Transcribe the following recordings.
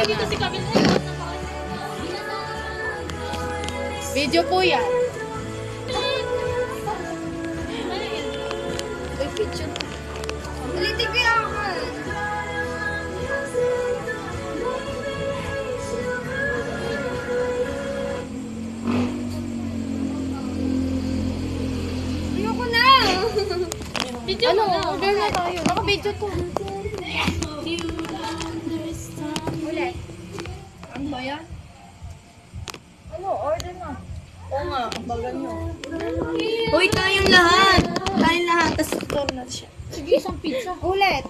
dito si Camille. Video po yan. Uy, picture. Ulitin ko yung ako. Ayoko na. Video Ano, mo na. order na tayo. Naka-video to. Ulit. Ano ba yan? Ano, order na. Oo nga, ang bagal nyo. Uy, tayong lahat. Tayong lahat. Tapos Store na siya. Sige, isang pizza. ulit.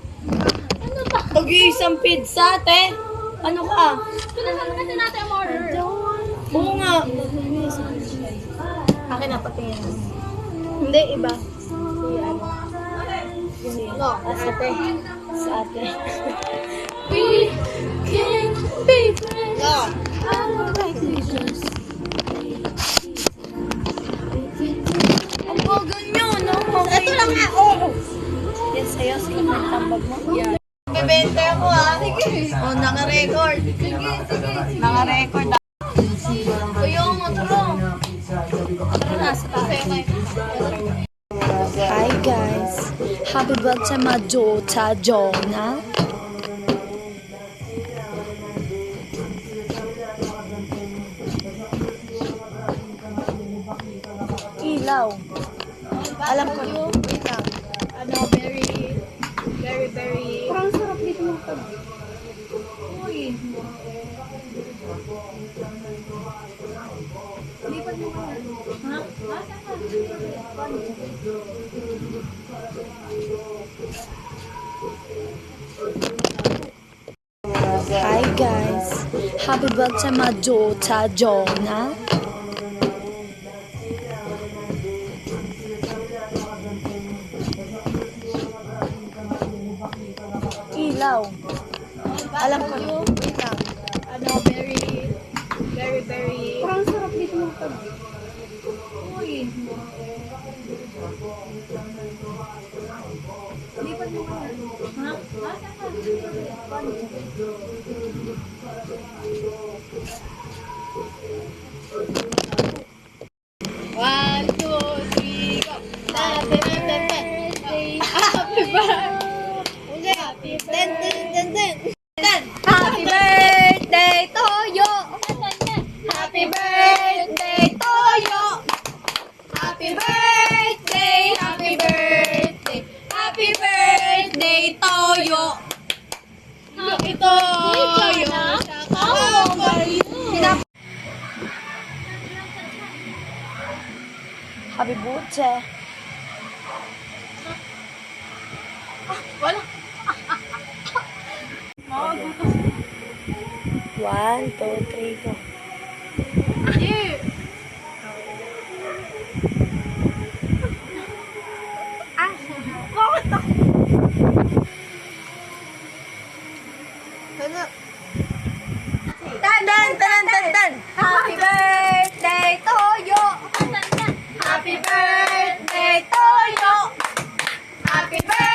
Ano ba? Pag-iisang pizza, te. Ano ka? Pinasama kasi natin ang order. Oo nga. Akin na, patingin. Hindi, iba. No, sa ate. Sa ate. We can be friends. No. Ang bagal nyo, no? Ito lang nga, oh. Yes, sa'yo. Sige, magtambag mo. Yeah. Bebenta ako, ha? Sige. Oh, naka-record. Sige, sige. Naka-record. Kuya, maturo. Tara na, sa tayo. Hi guys, happy birthday my daughter Jonah. Ilaw. Alam ko. Wait lang. Ano, very... Parang sarap dito ng pag. Uy. Lipat mo ka. Ha? Hi guys, happy birthday my daughter Jonah. Ilaw. Alam ko. Wait lang. Ano, very... Parang sarap dito ng pag. Uy. Lipat mo ka. Ha? One, two, three, go! Happy birthday! Happy birthday! Happy birthday! Happy birthday to you! Happy birthday to you! Happy birthday! Happy birthday! Happy birthday to you! Ito yung Happy birthday. Wala. One, two, three, go. Tan! Happy birthday to you! Happy birthday to you! Happy birthday!